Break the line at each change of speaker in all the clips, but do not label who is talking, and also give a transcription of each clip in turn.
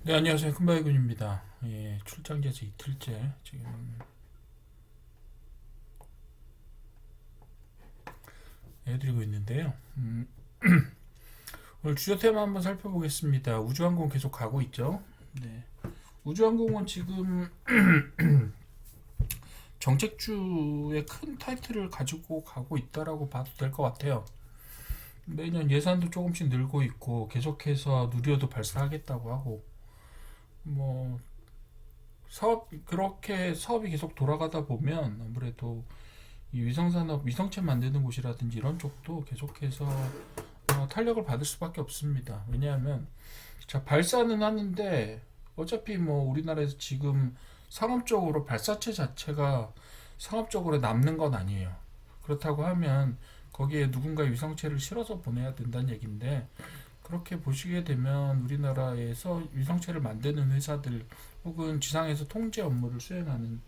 네, 안녕하세요. 큰바이군입니다. 예, 출장제에서 이틀째 지금 해드리고 있는데요. 오늘 주요 테마 한번 살펴보겠습니다. 우주항공 계속 가고 있죠. 네, 우주항공은 지금 정책주의 큰 타이틀을 가지고 가고 있다라고 봐도 될 것 같아요. 매년 예산도 조금씩 늘고 있고 계속해서 누리호도 발사하겠다고 하고 뭐 사업 그렇게 사업이 계속 돌아가다 보면 아무래도 이 위성산업, 위성체 만드는 곳이라든지 이런 쪽도 계속해서 탄력을 받을 수밖에 없습니다. 왜냐하면 자 발사는 하는데 어차피 뭐 우리나라에서 지금 상업적으로 발사체 자체가 상업적으로 남는 건 아니에요. 그렇다고 하면 거기에 누군가 위성체를 실어서 보내야 된다는 얘기인데 그렇게 보시게 되면 우리나라에서 위성체를 만드는 회사들 혹은 지상에서 통제 업무를 수행하는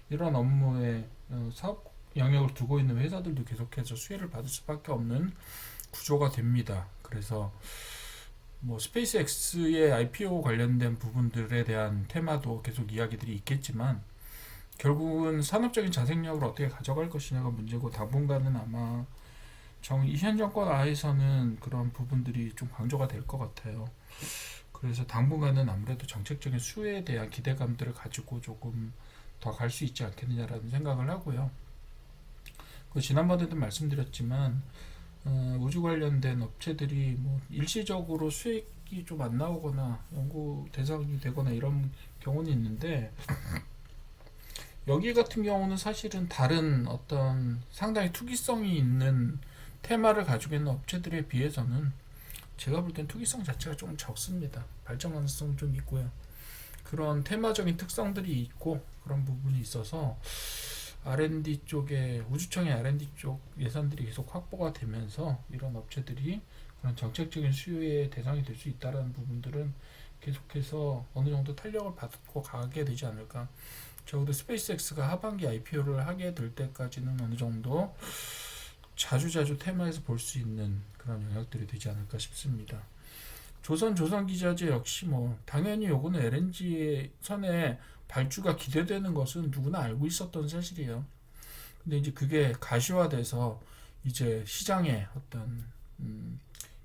이런 업무에 사업 영역을 두고 있는 회사들도 계속해서 수혜를 받을 수밖에 없는 구조가 됩니다. 그래서 뭐 스페이스X의 IPO 관련된 부분들에 대한 테마도 계속 이야기들이 있겠지만 결국은 산업적인 자생력을 어떻게 가져갈 것이냐가 문제고 당분간은 아마 현 정권 하에서는 그런 부분들이 좀 강조가 될 것 같아요. 그래서 당분간은 아무래도 정책적인 수혜에 대한 기대감들을 가지고 조금 더 갈 수 있지 않겠느냐라는 생각을 하고요. 그 지난번에도 말씀드렸지만 우주 관련된 업체들이 뭐 일시적으로 수익이 좀 안 나오거나 연구 대상이 되거나 이런 경우는 있는데 여기 같은 경우는 사실은 다른 어떤 상당히 투기성이 있는 테마를 가지고 있는 업체들에 비해서는 제가 볼 땐 투기성 자체가 좀 적습니다. 발전 가능성 좀 있고요. 그런 테마적인 특성들이 있고 그런 부분이 있어서 R&D 쪽에 우주청의 R&D 쪽 예산들이 계속 확보가 되면서 이런 업체들이 그런 정책적인 수요의 대상이 될 수 있다는 부분들은 계속해서 어느 정도 탄력을 받고 가게 되지 않을까. 적어도 스페이스X가 하반기 IPO를 하게 될 때까지는 어느 정도 자주자주 테마에서 볼 수 있는 그런 영역들이 되지 않을까 싶습니다. 조선기자재 역시 뭐 당연히 요거는 LNG 선의 발주가 기대되는 것은 누구나 알고 있었던 사실이에요. 근데 이제 그게 가시화돼서 이제 시장에 어떤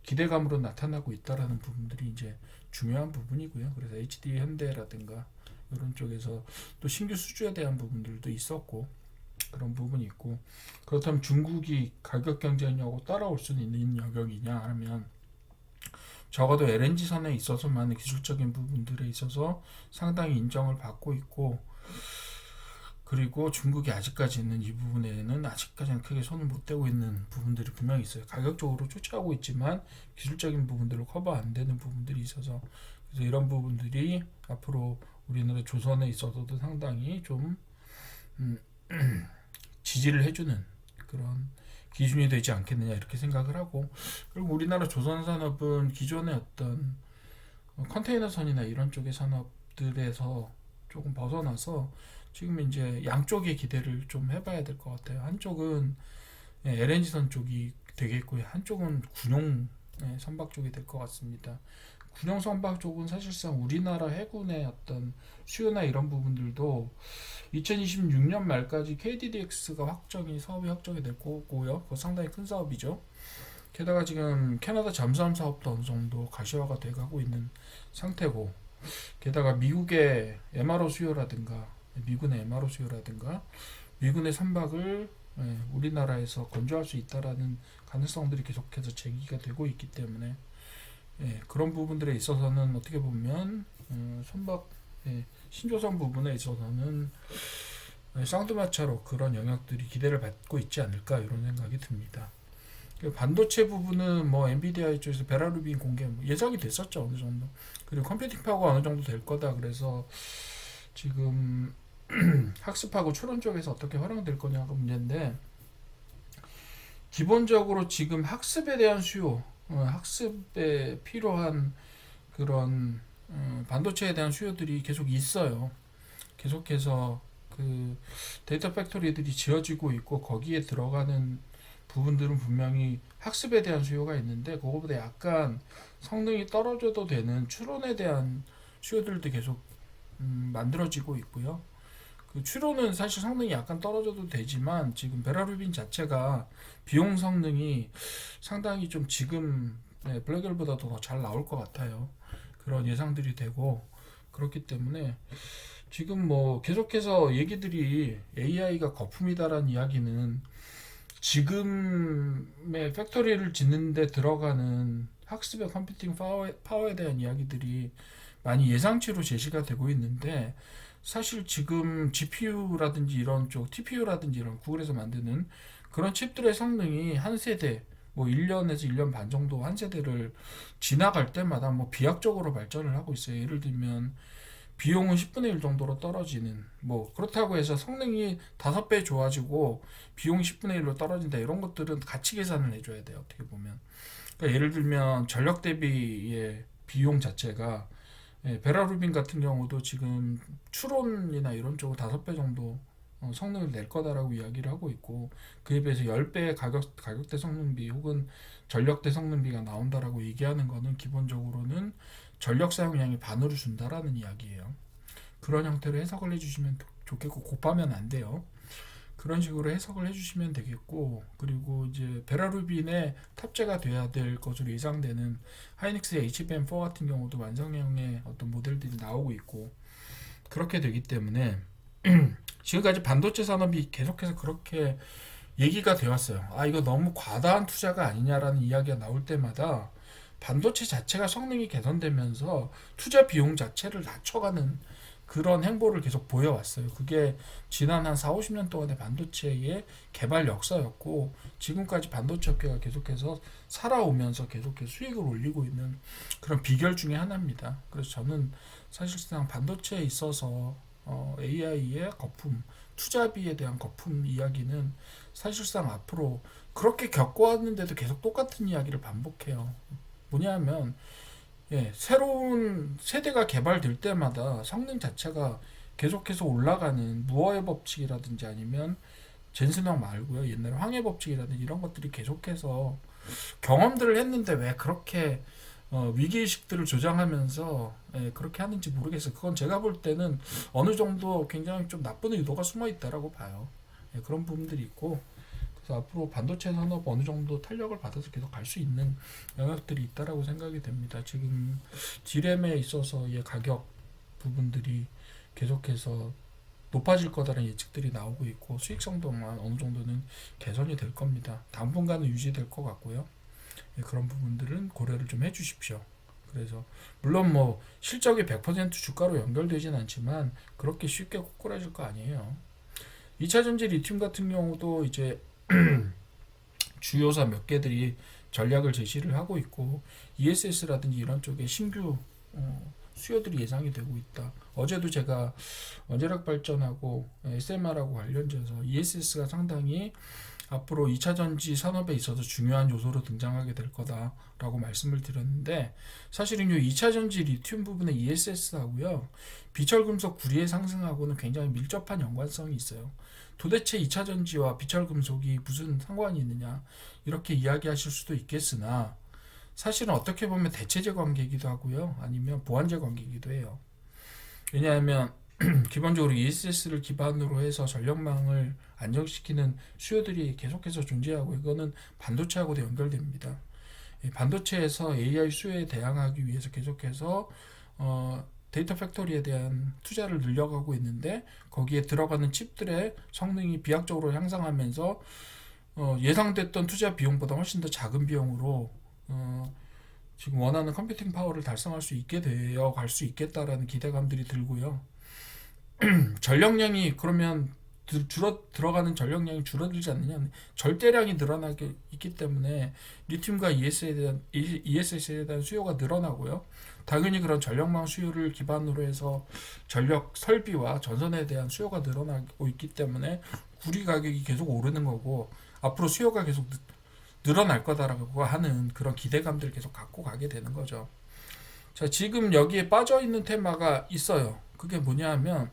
기대감으로 나타나고 있다라는 부분들이 이제 중요한 부분이고요. 그래서 HD 현대라든가 이런 쪽에서 또 신규 수주에 대한 부분들도 있었고 그런 부분이 있고 그렇다면 중국이 가격 경쟁력하고 따라올 수는 있는 영역이냐 하면 적어도 LNG선에 있어서만의 기술적인 부분들에 있어서 상당히 인정을 받고 있고 그리고 중국이 아직까지는 이 부분에는 아직까지는 크게 손을 못 대고 있는 부분들이 분명히 있어요. 가격적으로 쫓아오고 있지만 기술적인 부분들로 커버 안 되는 부분들이 있어서 그래서 이런 부분들이 앞으로 우리나라 조선에 있어서도 상당히 좀 음, 지지를 해주는 그런 기준이 되지 않겠느냐 이렇게 생각을 하고 그리고 우리나라 조선 산업은 기존의 어떤 컨테이너선이나 이런 쪽의 산업들에서 조금 벗어나서 지금 이제 양쪽의 기대를 좀 해봐야 될 것 같아요. 한쪽은 LNG선 쪽이 되겠고요. 한쪽은 군용 선박 쪽이 될 것 같습니다. 군용 선박 쪽은 사실상 우리나라 해군의 어떤 수요나 이런 부분들도 2026년 말까지 KDDX가 사업이 확정이 될 거고요. 그거 상당히 큰 사업이죠. 게다가 지금 캐나다 잠수함 사업도 어느 정도 가시화가 돼가고 있는 상태고, 게다가 MRO 수요라든가, 미군의 MRO 수요라든가, 미군의 선박을 우리나라에서 건조할 수 있다라는 가능성들이 계속해서 제기가 되고 있기 때문에 그런 부분들에 있어서는 어떻게 보면 선박 신조선 부분에 있어서는 쌍두마차로 그런 영역들이 기대를 받고 있지 않을까 이런 생각이 듭니다. 반도체 부분은 뭐 엔비디아 쪽에서 베라루빈 공개 예상이 됐었죠 어느 정도. 그리고 컴퓨팅 파워가 어느 정도 될 거다. 그래서 지금 학습하고 추론 쪽에서 어떻게 활용될 거냐가 문제인데 기본적으로 지금 학습에 대한 수요, 학습에 필요한 그런 반도체에 대한 수요들이 계속 있어요. 계속해서 그 데이터 팩토리들이 지어지고 있고 거기에 들어가는 부분들은 분명히 학습에 대한 수요가 있는데 그거보다 약간 성능이 떨어져도 되는 추론에 대한 수요들도 계속 만들어지고 있고요. 그 추론은 사실 성능이 약간 떨어져도 되지만 지금 베라루빈 자체가 비용 성능이 상당히 좀 지금 블랙엘보다 더 잘 나올 것 같아요. 그런 예상들이 되고 그렇기 때문에 지금 뭐 계속해서 얘기들이 AI가 거품이다라는 이야기는 지금의 팩토리를 짓는데 들어가는 학습의 컴퓨팅 파워에 대한 이야기들이 많이 예상치로 제시가 되고 있는데 사실 지금 GPU라든지 이런 쪽, TPU라든지 이런 구글에서 만드는 그런 칩들의 성능이 한 세대, 뭐 1년에서 1년 반 정도 한 세대를 지나갈 때마다 뭐 비약적으로 발전을 하고 있어요. 예를 들면 비용은 10분의 1 정도로 떨어지는, 뭐 그렇다고 해서 성능이 5배 좋아지고 비용이 10분의 1로 떨어진다, 이런 것들은 같이 계산을 해줘야 돼요, 어떻게 보면. 그러니까 예를 들면 전력 대비의 비용 자체가 베라루빈 같은 경우도 지금 추론이나 이런 쪽으로 5배 정도 성능을 낼 거다라고 이야기를 하고 있고, 그에 비해서 10배의 가격대 성능비 혹은 전력대 성능비가 나온다라고 얘기하는 거는 기본적으로는 전력 사용량이 반으로 준다라는 이야기예요. 그런 형태로 해석을 해주시면 좋겠고, 곱하면 안 돼요. 그런 식으로 해석을 해주시면 되겠고, 그리고 이제 베라루빈에 탑재가 돼야 될 것으로 예상되는 하이닉스의 HBM4 같은 경우도 완성형의 어떤 모델들이 나오고 있고, 그렇게 되기 때문에 지금까지 반도체 산업이 계속해서 그렇게 얘기가 되었어요. 아, 이거 너무 과다한 투자가 아니냐라는 이야기가 나올 때마다 반도체 자체가 성능이 개선되면서 투자 비용 자체를 낮춰가는 그런 행보를 계속 보여왔어요. 그게 지난 한 4, 50년 동안의 반도체의 개발 역사였고, 지금까지 반도체 업계가 계속해서 살아오면서 계속해서 수익을 올리고 있는 그런 비결 중에 하나입니다. 그래서 저는 사실상 반도체에 있어서 AI의 거품, 투자비에 대한 거품 이야기는 사실상 앞으로 그렇게 겪어왔는데도 계속 똑같은 이야기를 반복해요. 뭐냐면 새로운 세대가 개발될 때마다 성능 자체가 계속해서 올라가는 무어의 법칙이라든지 아니면 젠슨왕 말고요, 옛날에 황해 법칙이라든지 이런 것들이 계속해서 경험들을 했는데 왜 그렇게 위기의식들을 조장하면서 그렇게 하는지 모르겠어요. 그건 제가 볼 때는 어느 정도 굉장히 좀 나쁜 의도가 숨어 있다라고 봐요. 그런 부분들이 있고, 그래서 앞으로 반도체 산업 어느 정도 탄력을 받아서 계속 갈 수 있는 영역들이 있다라고 생각이 됩니다. 지금 D램에 있어서의 가격 부분들이 계속해서 높아질 거다라는 예측들이 나오고 있고, 수익성도만 어느 정도는 개선이 될 겁니다. 당분간은 유지될 것 같고요. 그런 부분들은 고려를 좀 해주십시오. 그래서 물론 뭐 실적이 100% 주가로 연결되진 않지만 그렇게 쉽게 꼬꾸라질 거 아니에요. 2차전지 리튬 같은 경우도 이제 주요사 몇 개들이 전략을 제시를 하고 있고, ESS라든지 이런 쪽에 신규 수요들이 예상이 되고 있다. 어제도 제가 원자력 발전하고 SMR하고 관련돼서 ESS가 상당히 앞으로 2차전지 산업에 있어서 중요한 요소로 등장하게 될 거다라고 말씀을 드렸는데, 사실은 이 2차전지 리튬 부분의 ESS하고요, 비철금속 구리의 상승하고는 굉장히 밀접한 연관성이 있어요. 도대체 2차전지와 비철금속이 무슨 상관이 있느냐, 이렇게 이야기하실 수도 있겠으나 사실은 어떻게 보면 대체제 관계이기도 하고요, 아니면 보완제 관계이기도 해요. 왜냐하면 기본적으로 ESS를 기반으로 해서 전력망을 안정시키는 수요들이 계속해서 존재하고, 이거는 반도체하고도 연결됩니다. 반도체에서 AI 수요에 대항하기 위해서 계속해서 데이터 팩토리에 대한 투자를 늘려가고 있는데, 거기에 들어가는 칩들의 성능이 비약적으로 향상하면서 예상됐던 투자 비용보다 훨씬 더 작은 비용으로 지금 원하는 컴퓨팅 파워를 달성할 수 있게 되어 갈 수 있겠다라는 기대감들이 들고요. 전력량이 그러면 들어가는 전력량이 줄어들지 않느냐, 절대량이 늘어나게 있기 때문에 리튬과 ESS에 대한 수요가 늘어나고요. 당연히 그런 전력망 수요를 기반으로 해서 전력 설비와 전선에 대한 수요가 늘어나고 있기 때문에 구리 가격이 계속 오르는 거고, 앞으로 수요가 계속 늘어날 거다라고 하는 그런 기대감들을 계속 갖고 가게 되는 거죠. 자, 지금 여기에 빠져 있는 테마가 있어요. 그게 뭐냐 하면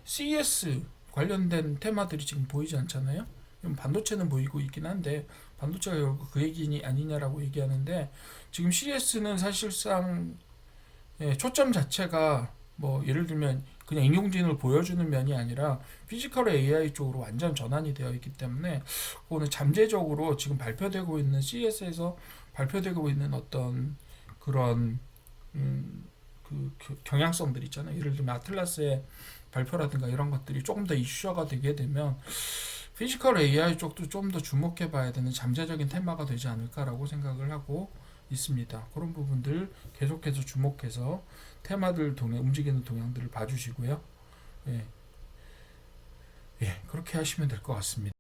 CES 관련된 테마들이 지금 보이지 않잖아요. 반도체는 보이고 있긴 한데 반도체가 결국 그 얘기 아니냐라고 얘기하는데, 지금 CES는 사실상 예, 초점 자체가 뭐 예를 들면 그냥 인공지능을 보여주는 면이 아니라 피지컬 AI 쪽으로 완전 전환이 되어 있기 때문에 그거는 잠재적으로 지금 발표되고 있는 CES에서 발표되고 있는 어떤 그런 경향성들 있잖아요. 예를 들면 아틀라스의 발표라든가 이런 것들이 조금 더 이슈화가 되게 되면 피지컬 AI 쪽도 좀 더 주목해 봐야 되는 잠재적인 테마가 되지 않을까라고 생각을 하고 있습니다. 그런 부분들 계속해서 주목해서 테마들 움직이는 동향들을 봐주시고요. 예, 예, 그렇게 하시면 될 것 같습니다.